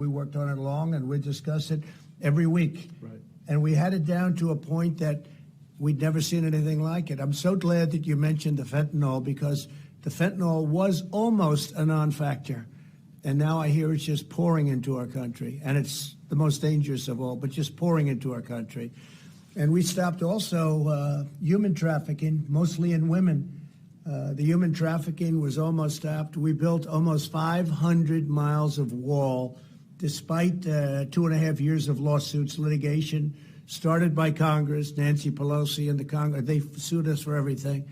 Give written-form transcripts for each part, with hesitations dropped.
We worked on it long, and we discuss it every week. Right. And we had it down to a point that we'd never seen anything like it. I'm so glad that you mentioned the fentanyl, because the fentanyl was almost a non-factor. And now I hear it's just pouring into our country. And it's the most dangerous of all, but just pouring into our country. And we stopped also human trafficking, mostly in women. The human trafficking was almost stopped. We built almost 500 miles of wall, despite 2.5 years of lawsuits, litigation, started by Congress, Nancy Pelosi and the Congress. They sued us for everything.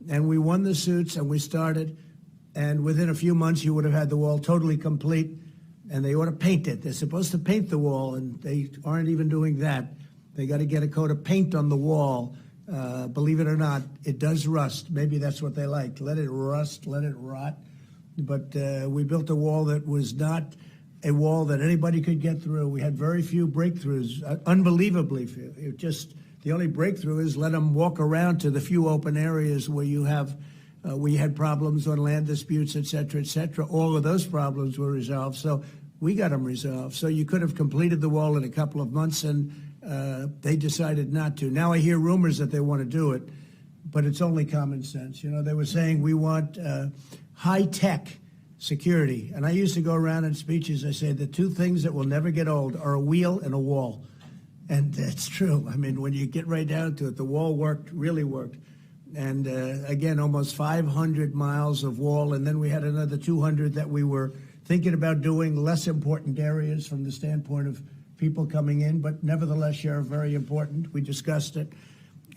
And we won the suits, and we started. And within a few months, you would have had the wall totally complete. And they ought to paint it. They're supposed to paint the wall, and they aren't even doing that. They got to get a coat of paint on the wall. Believe it or not, it does rust. Maybe that's what they like. Let it rust, let it rot. But we built a wall that was not a wall that anybody could get through. We had very few breakthroughs, unbelievably few. It just, the only breakthrough is let them walk around to the few open areas where you have, we had problems on land disputes, et cetera, et cetera. All of those problems were resolved. So we got them resolved. So you could have completed the wall in a couple of months, and they decided not to. Now I hear rumors that they want to do it, but it's only common sense. You know, they were saying we want high-tech security. And I used to go around in speeches, I say the two things that will never get old are a wheel and a wall. And that's true. I mean, when you get right down to it, the wall worked, really worked. And again, almost 500 miles of wall. And then we had another 200 that we were thinking about doing, less important areas from the standpoint of people coming in, but nevertheless, Sheriff, very important. We discussed it.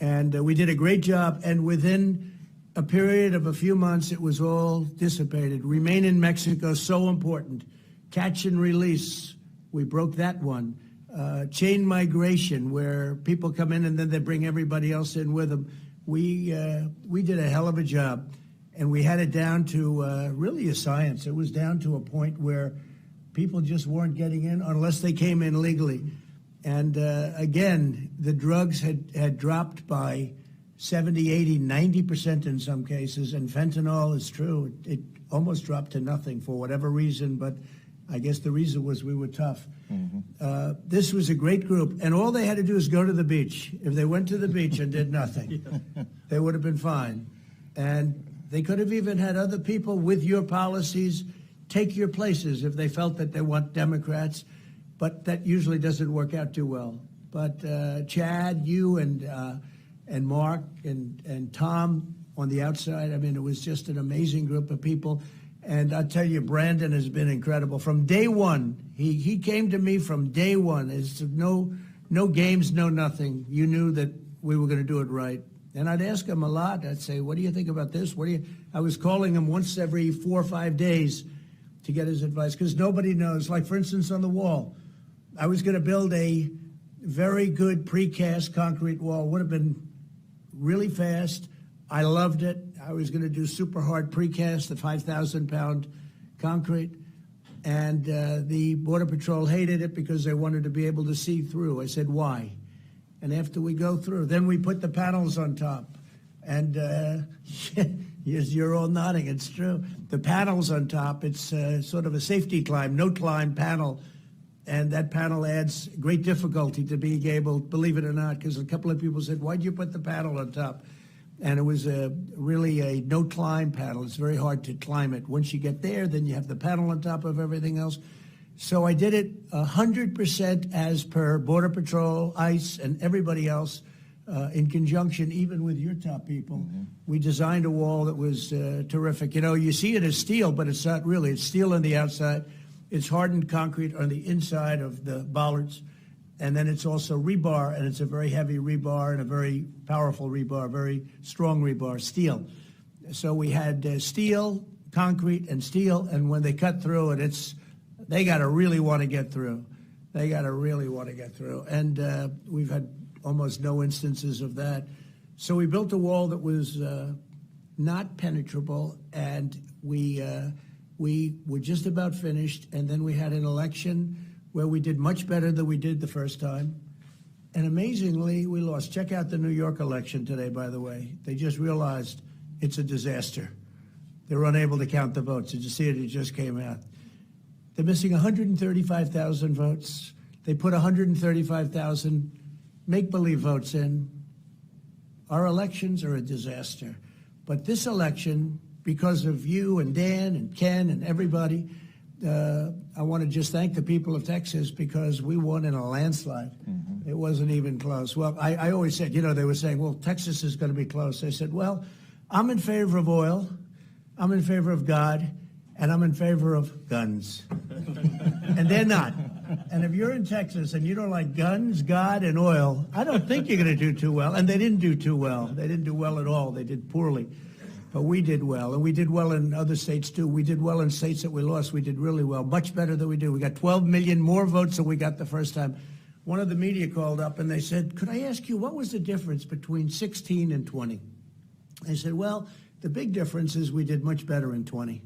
And we did a great job. And within a period of a few months, it was all dissipated. Remain in Mexico, so important. Catch and release, we broke that one. Chain migration, where people come in and then they bring everybody else in with them. We did a hell of a job, and we had it down to really a science. It was down to a point where people just weren't getting in unless they came in legally. And again, the drugs had dropped by 70, 80, 90% in some cases, and fentanyl is true. It almost dropped to nothing for whatever reason, but I guess the reason was we were tough. Mm-hmm. This was a great group, and all they had to do is go to the beach. If they went to the beach and did nothing, they would have been fine. And they could have even had other people with your policies take your places if they felt that they want Democrats, but that usually doesn't work out too well. But Chad, you and Mark and Tom on the outside. I mean, it was just an amazing group of people. And I'll tell you, Brandon has been incredible. From day one, he came to me from day one. It's no games, no nothing. You knew that we were going to do it right. And I'd ask him a lot. I'd say, what do you think about this? I was calling him once every 4 or 5 days to get his advice, because nobody knows. Like, for instance, on the wall, I was going to build a very good precast concrete wall. Would have been really fast. I loved it. I was going to do super hard precast, the 5,000-pound concrete. And the Border Patrol hated it because they wanted to be able to see through. I said, why? And after we go through, then we put the panels on top. And you're all nodding. It's true. The panels on top, it's sort of a safety climb, no climb panel. And that panel adds great difficulty to being able, believe it or not, because a couple of people said, why'd you put the panel on top? And it was really a no-climb panel. It's very hard to climb it. Once you get there, then you have the panel on top of everything else. So I did it 100% as per Border Patrol, ICE, and everybody else in conjunction, even with your top people. Mm-hmm. We designed a wall that was terrific. You know, you see it as steel, but it's not really. It's steel on the outside. It's hardened concrete on the inside of the bollards. And then it's also rebar, and it's a very heavy rebar and a very powerful rebar, very strong rebar, steel. So we had steel, concrete, and steel, and when they cut through it, they got to really want to get through. They got to really want to get through. And we've had almost no instances of that. So we built a wall that was not penetrable, and we were just about finished, and then we had an election where we did much better than we did the first time. And amazingly, we lost. Check out the New York election today, by the way. They just realized it's a disaster. They were unable to count the votes. Did you see it? It just came out. They're missing 135,000 votes. They put 135,000 make-believe votes in. Our elections are a disaster. But this election, because of you and Dan and Ken and everybody, I want to just thank the people of Texas because we won in a landslide. It wasn't even close. Well, I always said, they were saying, well, Texas is going to be close. I said, well, I'm in favor of oil, I'm in favor of God, and I'm in favor of guns. And they're not. And if you're in Texas and you don't like guns, God, and oil, I don't think you're going to do too well. And they didn't do too well. They didn't do well at all. They did poorly. But we did well, and we did well in other states, too. We did well in states that we lost. We did really well, much better than we do. We got 12 million more votes than we got the first time. One of the media called up, and they said, could I ask you, what was the difference between 16 and 20? I said, well, the big difference is we did much better in 20.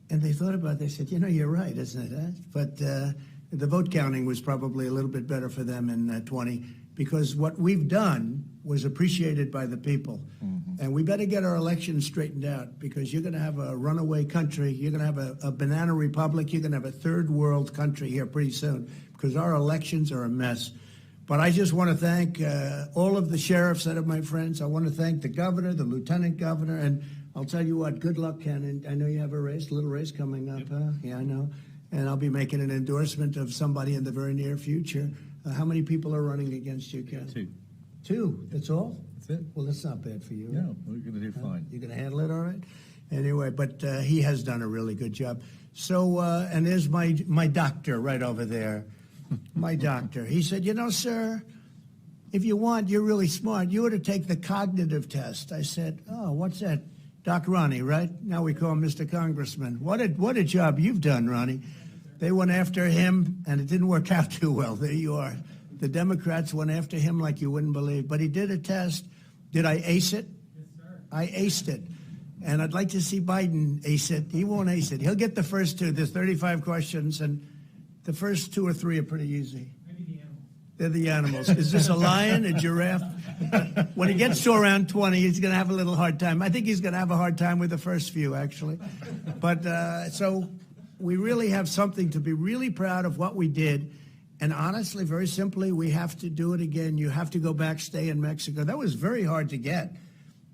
And they thought about it. They said, you're right, isn't it? But the vote counting was probably a little bit better for them in 20 because what we've done was appreciated by the people. And we better get our elections straightened out because you're going to have a runaway country. You're going to have a banana republic. You're going to have a third world country here pretty soon because our elections are a mess. But I just want to thank all of the sheriffs that are my friends. I want to thank the governor, the lieutenant governor, and I'll tell you what, good luck, Ken. And I know you have a little race coming up. Huh? Yeah, I know. And I'll be making an endorsement of somebody in the very near future. How many people are running against you, Ken? 2. 2? That's all? That's it. Well, that's not bad for you. No, we're going to do fine. You're going to handle it all right? Anyway, but he has done a really good job. So, and there's my doctor right over there. My doctor. He said, sir, if you want, you're really smart. You ought to take the cognitive test. I said, oh, what's that? Doc Ronnie, right? Now we call him Mr. Congressman. What a job you've done, Ronnie. They went after him, and it didn't work out too well. There you are. The Democrats went after him like you wouldn't believe. But he did a test. Did I ace it? Yes, sir. I aced it. And I'd like to see Biden ace it. He won't ace it. He'll get the first 2. There's 35 questions, and the first 2 or 3 are pretty easy. Maybe the animals. They're the animals. Is this a lion, a giraffe? When he gets to around 20, he's going to have a little hard time. I think he's going to have a hard time with the first few, actually. But so we really have something to be really proud of what we did. And honestly, very simply, we have to do it again. You have to go back, stay in Mexico. That was very hard to get.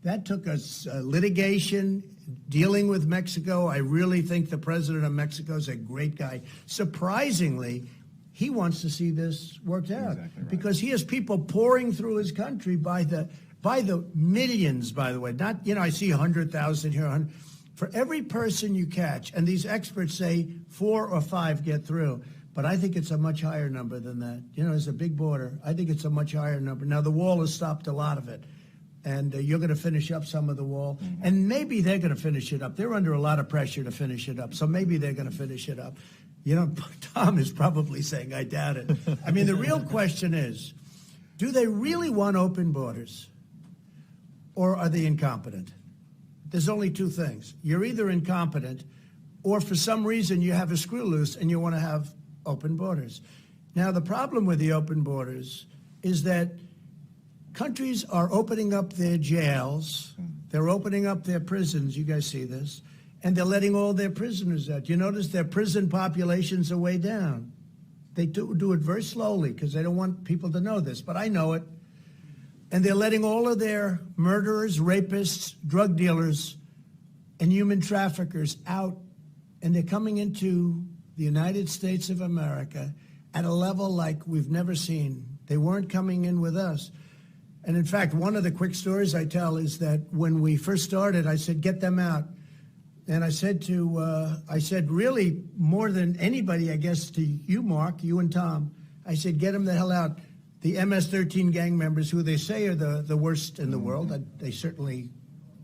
That took us litigation, dealing with Mexico. I really think the president of Mexico is a great guy. Surprisingly, he wants to see this worked out Exactly right. because he has people pouring through his country by the millions, by the way. Not, I see 100,000 here. 100. For every person you catch, and these experts say 4 or 5 get through, but I think it's a much higher number than that. It's a big border. I think it's a much higher number. Now, the wall has stopped a lot of it. And you're going to finish up some of the wall. Mm-hmm. And maybe they're going to finish it up. They're under a lot of pressure to finish it up. So maybe they're going to finish it up. Tom is probably saying, I doubt it. I mean, the real question is, do they really want open borders? Or are they incompetent? There's only 2 things. You're either incompetent or for some reason you have a screw loose and you want to have open borders. Now, the problem with the open borders is that countries are opening up their jails. They're opening up their prisons. You guys see this. And they're letting all their prisoners out. You notice their prison populations are way down. They do it very slowly because they don't want people to know this, but I know it. And they're letting all of their murderers, rapists, drug dealers, and human traffickers out. And they're coming into the United States of America at a level like we've never seen. They weren't coming in with us. And in fact, one of the quick stories I tell is that when we first started, I said, get them out. And I said really more than anybody, I guess, to you, Mark, you and Tom, I said, get them the hell out. The MS-13 gang members, who they say are the worst in the world, they certainly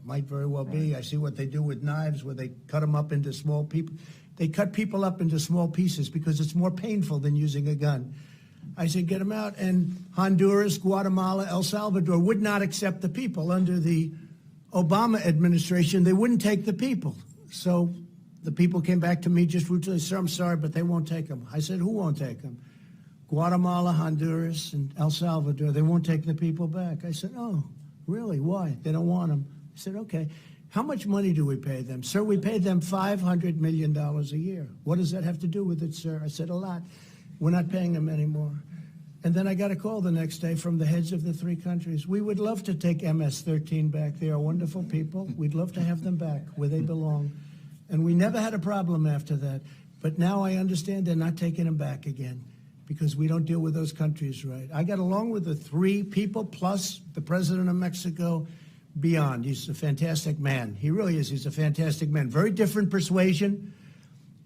might very well be. I see what they do with knives, where they cut them up into small people. They cut people up into small pieces because it's more painful than using a gun. I said, get them out. And Honduras, Guatemala, El Salvador would not accept the people. Under the Obama administration, they wouldn't take the people. So the people came back to me just routinely, sir, I'm sorry, but they won't take them. I said, who won't take them? Guatemala, Honduras, and El Salvador. They won't take the people back. I said, oh, really? Why? They don't want them. I said, okay. How much money do we pay them? Sir, we pay them $500 million a year. What does that have to do with it, sir? I said, a lot. We're not paying them anymore. And then I got a call the next day from the heads of the three countries. We would love to take MS-13 back. They are wonderful people. We'd love to have them back where they belong. And we never had a problem after that. But now I understand they're not taking them back again because we don't deal with those countries right. I got along with the three people plus the president of Mexico beyond. He's a fantastic man. He really is. He's a fantastic man. Very different persuasion.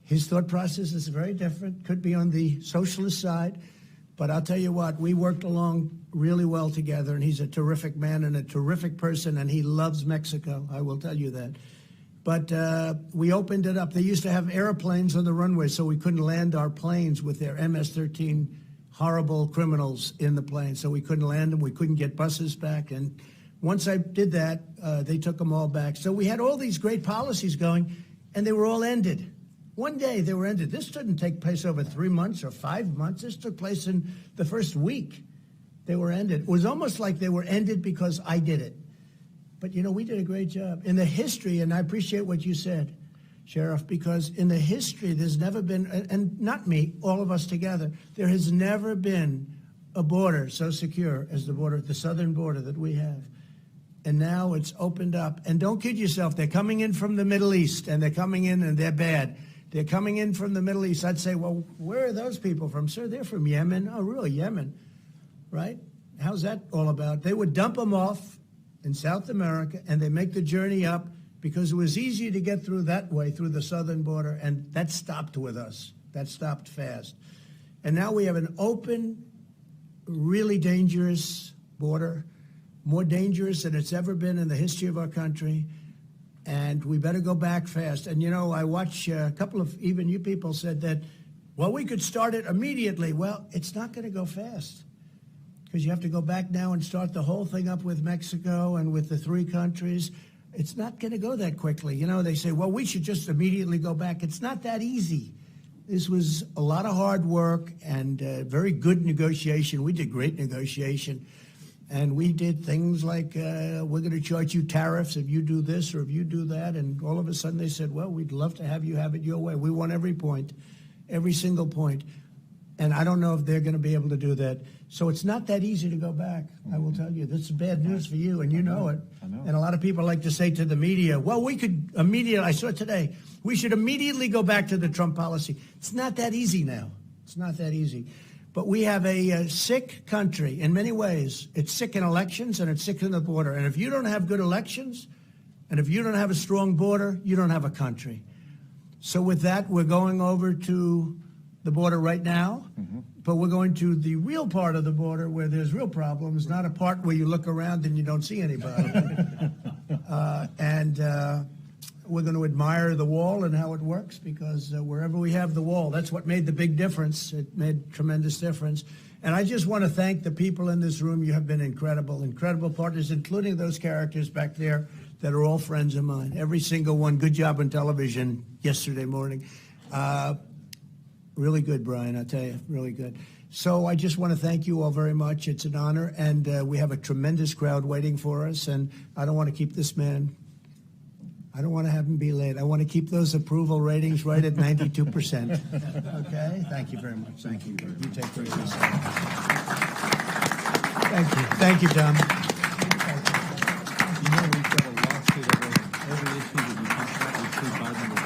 His thought process is very different. Could be on the socialist side. But I'll tell you what, we worked along really well together, and he's a terrific man and a terrific person, and he loves Mexico. I will tell you that. But we opened it up. They used to have airplanes on the runway, so we couldn't land our planes with their MS-13 horrible criminals in the plane. So we couldn't land them. We couldn't get buses back. And once I did that, they took them all back. So we had all these great policies going, and they were all ended. One day they were ended. This didn't take place over 3 months or 5 months. This took place in the first week. They were ended. It was almost like they were ended because I did it. But, you know, we did a great job. In the history, and I appreciate what you said, Sheriff, because in the history there's never been, and not me, all of us together, there has never been a border so secure as the border, the southern border that we have. And now it's opened up. And don't kid yourself, they're coming in from the Middle East, and they're coming in and they're bad. They're coming in from the Middle East. I'd say, well, where are those people from? Sir, they're from Yemen. Oh, really, Yemen, right? How's that all about? They would dump them off in South America, and they make the journey up because it was easier to get through that way, through the southern border, and that stopped with us. That stopped fast. And now we have an open, really dangerous border, more dangerous than it's ever been in the history of our country. And we better go back fast. And, you know, I watch a couple of, even you people said that, well, we could start it immediately. Well, it's not going to go fast because you have to go back now and start the whole thing up with Mexico and with the three countries. It's not going to go that quickly. You know, they say, well, we should just immediately go back. It's not that easy. This was a lot of hard work and very good negotiation. We did great negotiation. And we did things like, we're going to charge you tariffs if you do this or if you do that. And all of a sudden they said, well, we'd love to have you have it your way. We want every point, every single point. And I don't know if they're going to be able to do that. So it's not that easy to go back, I will tell you. This is bad news for you, and you know it. I know. And a lot of people like to say to the media, well, we could immediately, I saw it today, we should immediately go back to the Trump policy. It's not that easy now. It's not that easy. But we have a sick country in many ways. It's sick in elections and it's sick in the border. And if you don't have good elections and if you don't have a strong border, you don't have a country. So with that, we're going over to the border right now, but we're going to the real part of the border where there's real problems, not a part where you look around and you don't see anybody. We're going to admire the wall and how it works because wherever we have the wall, that's what made the big difference. It made tremendous difference. And I just want to thank the people in this room. You have been incredible, incredible partners, including those characters back there that are all friends of mine. Every single one. Good job on television yesterday morning. Really good, Brian, I tell you, really good. So I just want to thank you all very much. It's an honor. And we have a tremendous crowd waiting for us. And I don't want to keep this man. I don't want to have him be late. I want to keep those approval ratings right at 92%. Okay? Thank you very much. Thank you. You take care of yourself. Thank you. Thank you, Tom. You know, we've got a lawsuit over every issue that you talk about. We see Biden with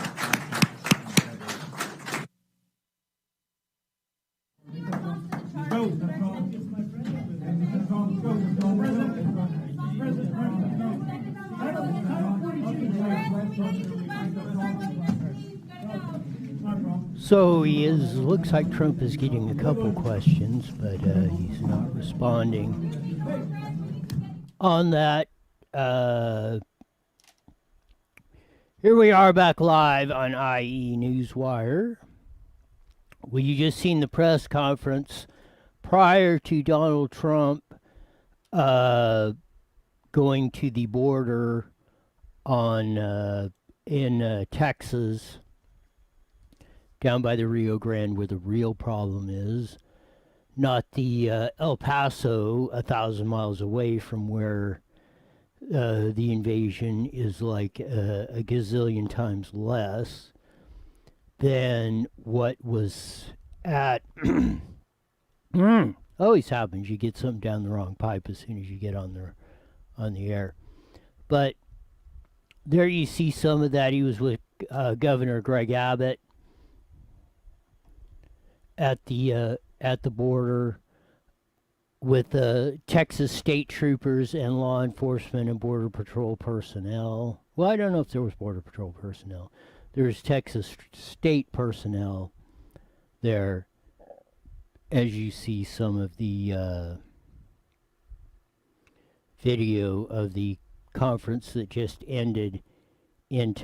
So looks like Trump is getting a couple questions, but he's not responding. On that, here we are back live on IE Newswire. Well, you just seen the press conference prior to Donald Trump going to the border on in Texas, down by the Rio Grande, where the real problem is, not the El Paso, 1,000 miles away from where the invasion is like a gazillion times less than what was at. Always happens. You get something down the wrong pipe as soon as you get on the air. But there you see some of that. He was with Governor Greg Abbott at the border with Texas state troopers and law enforcement and border patrol personnel. Well, I don't know if there was border patrol personnel. There's Texas state personnel there, as you see some of the video of the conference that just ended in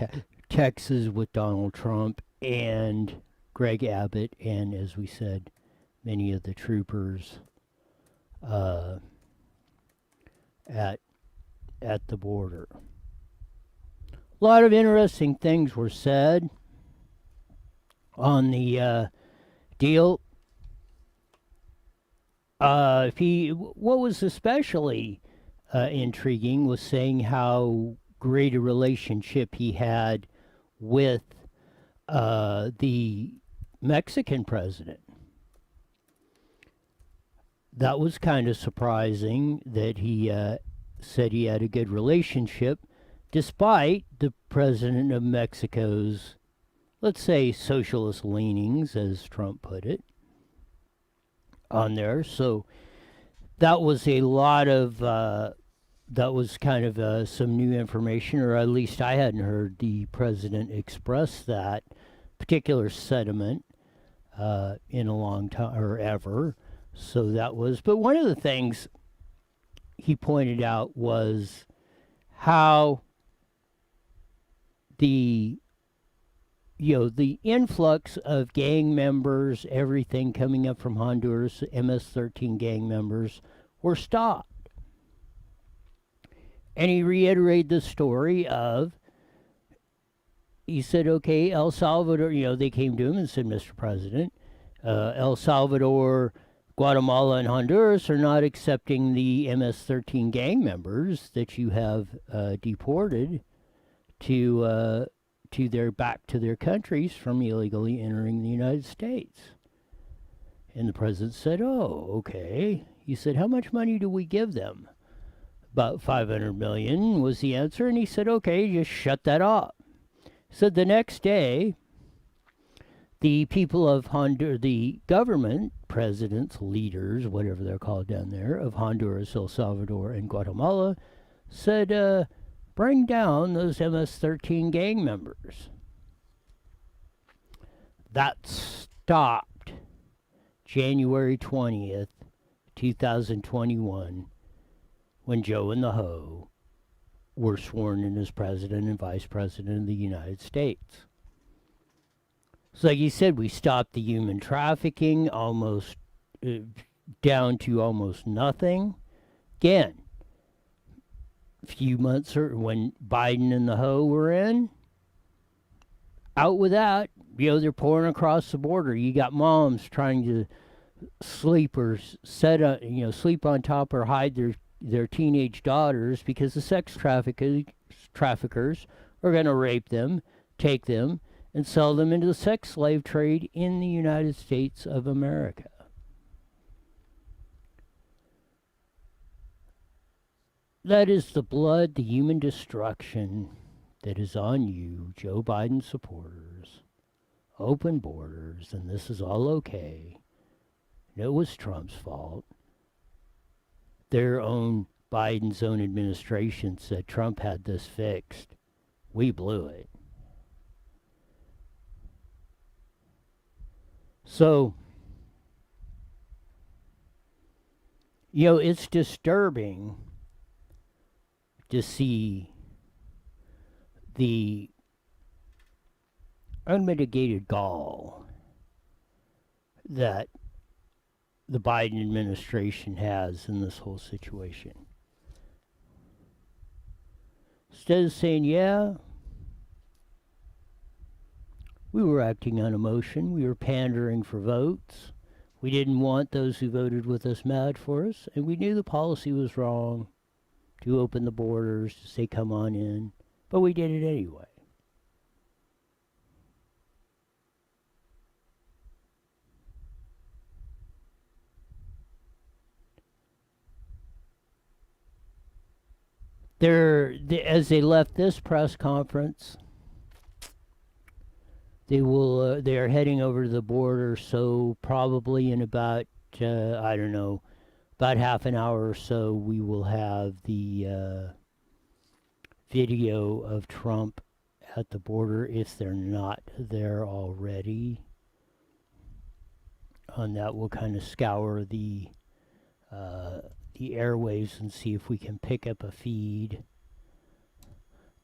Texas with Donald Trump and Greg Abbott, and as we said, many of the troopers at the border. A lot of interesting things were said on the deal. What was especially intriguing was saying how great a relationship he had with the Mexican president. That was kind of surprising that he said he had a good relationship, despite the president of Mexico's, let's say, socialist leanings, as Trump put it, on there. So that was a lot of, that was kind of some new information, or at least I hadn't heard the president express that particular sentiment in a long time, or ever. So that was, but one of the things he pointed out was how the influx of gang members, everything coming up from Honduras, MS-13 gang members, were stopped. And he reiterated the story of, he said, okay, El Salvador, they came to him and said, Mr. President, El Salvador, Guatemala, and Honduras are not accepting the MS-13 gang members that you have deported to back to their countries from illegally entering the United States. And the president said, oh, okay. He said, how much money do we give them? About $500 million was the answer. And he said, okay, just shut that off. So the next day, the people of Honduras, the government, presidents, leaders, whatever they're called down there, of Honduras, El Salvador, and Guatemala, said, bring down those MS-13 gang members. That stopped January 20th, 2021, when Joe and the Ho were sworn in as president and vice president of the United States. So like you said, we stopped the human trafficking almost down to almost nothing. Again, a few months when Biden and the Ho were in, out with that, they're pouring across the border. You got moms trying to sleep or sleep on top or hide their teenage daughters because the sex traffickers are going to rape them, take them, and sell them into the sex slave trade in the United States of America. That is the blood, the human destruction that is on you, Joe Biden supporters. Open borders, and this is all okay. And it was Trump's fault. Biden's own administration said Trump had this fixed. We blew it. So, it's disturbing to see the unmitigated gall that the Biden administration has in this whole situation. Instead of saying, yeah, we were acting on emotion, we were pandering for votes, we didn't want those who voted with us mad for us, and we knew the policy was wrong. to open the borders, to say, come on in. But we did it anyway. As they left this press conference, they are heading over to the border, so probably in about, I don't know, about half an hour or so, we will have the video of Trump at the border, if they're not there already. On that, we'll kind of scour the airwaves and see if we can pick up a feed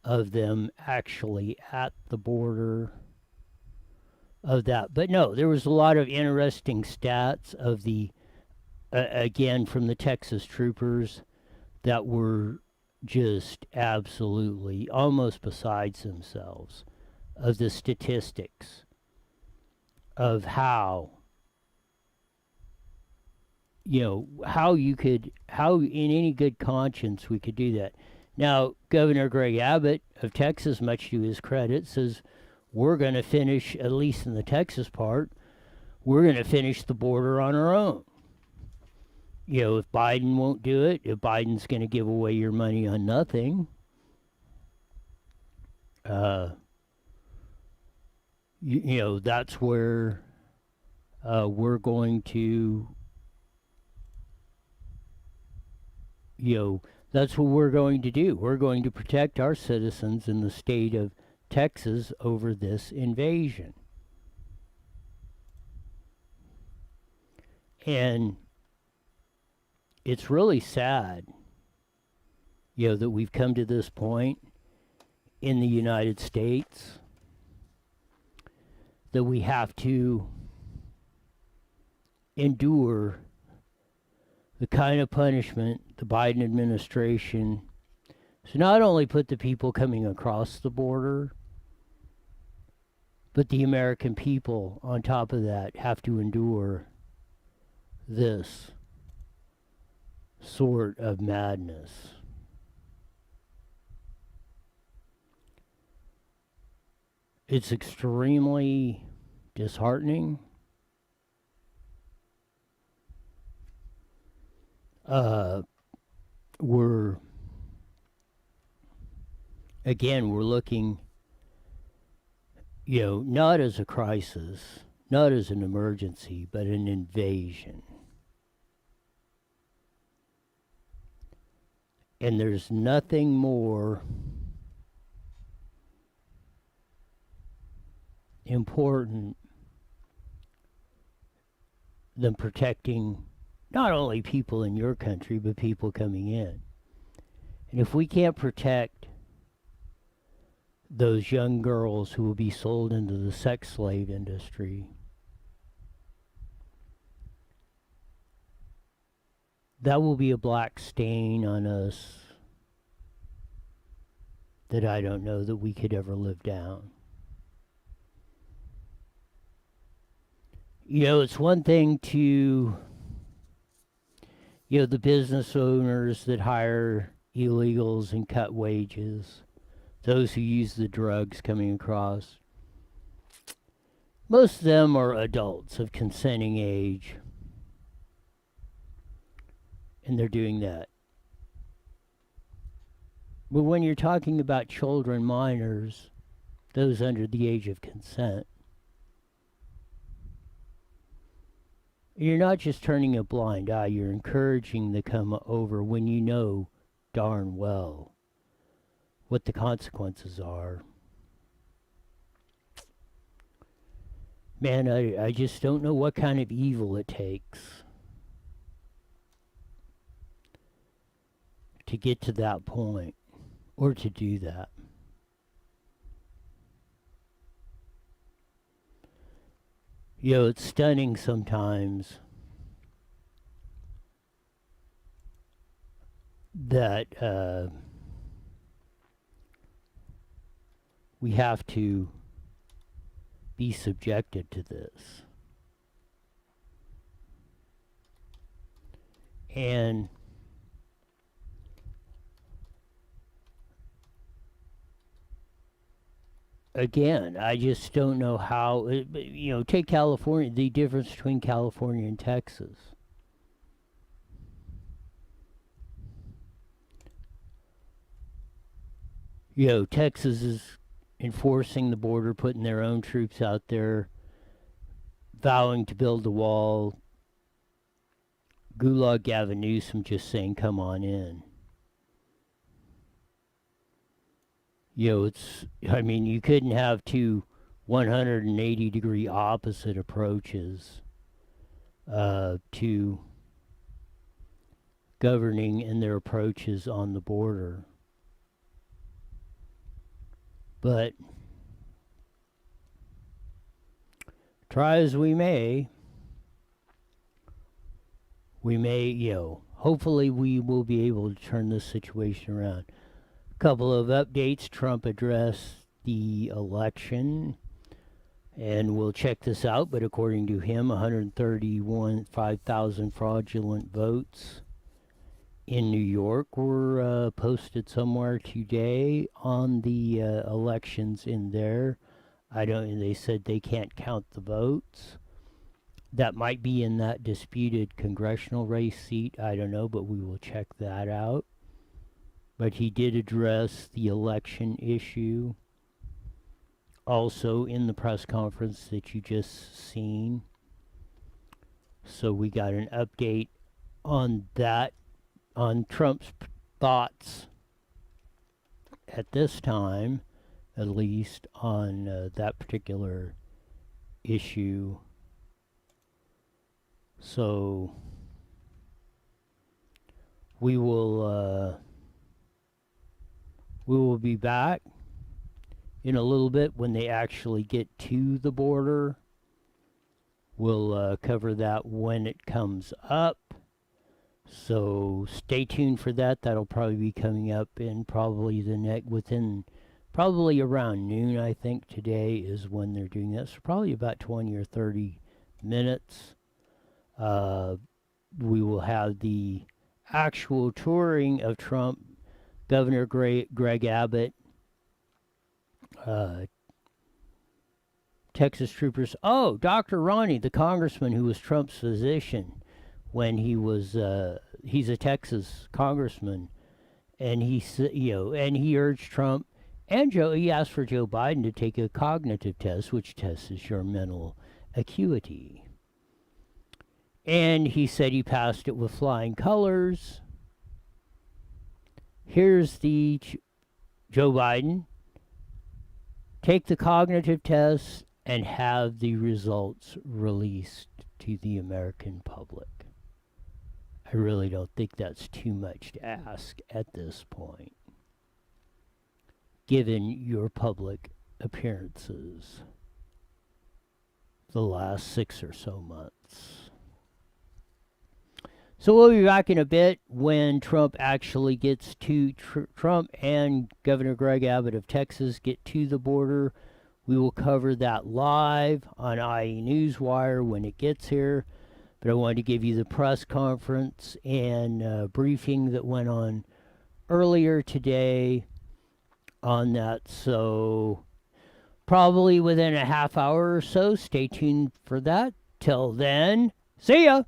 of them actually at the border of that. But no, there was a lot of interesting stats of the, again, from the Texas troopers that were just absolutely almost besides themselves, of the statistics of how, how in any good conscience we could do that. Now, Governor Greg Abbott of Texas, much to his credit, says we're going to finish, at least in the Texas part, we're going to finish the border on our own. If Biden won't do it, if Biden's going to give away your money on nothing, that's where we're going to, that's what we're going to do. We're going to protect our citizens in the state of Texas over this invasion. And it's really sad, that we've come to this point in the United States that we have to endure the kind of punishment the Biden administration to not only put the people coming across the border, but the American people on top of that have to endure this sort of madness. It's extremely disheartening. We're looking, not as a crisis, not as an emergency, but an invasion. And there's nothing more important than protecting not only people in your country, but people coming in. And if we can't protect those young girls who will be sold into the sex slave industry, that will be a black stain on us that I don't know that we could ever live down. It's one thing to, the business owners that hire illegals and cut wages, those who use the drugs coming across. Most of them are adults of consenting age, and they're doing that. But when you're talking about children, minors, those under the age of consent, you're not just turning a blind eye, you're encouraging them to come over when you know darn well what the consequences are. Man, I just don't know what kind of evil it takes to get to that point or to do that. It's stunning sometimes that we have to be subjected to this. And again, I just don't know how. Take California. The difference between California and Texas. Texas is enforcing the border, putting their own troops out there, vowing to build a wall. Gulag Gavin Newsom just saying, come on in. You couldn't have two 180-degree opposite approaches to governing and their approaches on the border. But try as we may, hopefully we will be able to turn this situation around. A couple of updates. Trump addressed the election, and we'll check this out, but according to him, 5,000 fraudulent votes in New York were posted somewhere today on the elections in there. They said they can't count the votes. That might be in that disputed congressional race seat. I don't know, but we will check that out. But he did address the election issue also in the press conference that you just seen. So we got an update on that, on Trump's thoughts at this time, at least on that particular issue. So we will be back in a little bit when they actually get to the border. We'll cover that when it comes up. So stay tuned for that. That'll probably be coming up in probably within around noon, I think today is when they're doing that. So probably about 20 or 30 minutes. We will have the actual touring of Trump, Governor Greg Abbott, Texas troopers. Oh, Dr. Ronnie, the congressman who was Trump's physician when he was, he's a Texas congressman, and he urged Trump and he asked for Joe Biden to take a cognitive test, which tests your mental acuity. And he said he passed it with flying colors. Here's the Joe Biden. Take the cognitive test and have the results released to the American public. I really don't think that's too much to ask at this point, given your public appearances the last 6 or so months. So we'll be back in a bit when Trump actually gets to, Trump and Governor Greg Abbott of Texas get to the border. We will cover that live on IE Newswire when it gets here. But I wanted to give you the press conference and briefing that went on earlier today on that. So probably within a half hour or so, stay tuned for that. Till then, see ya!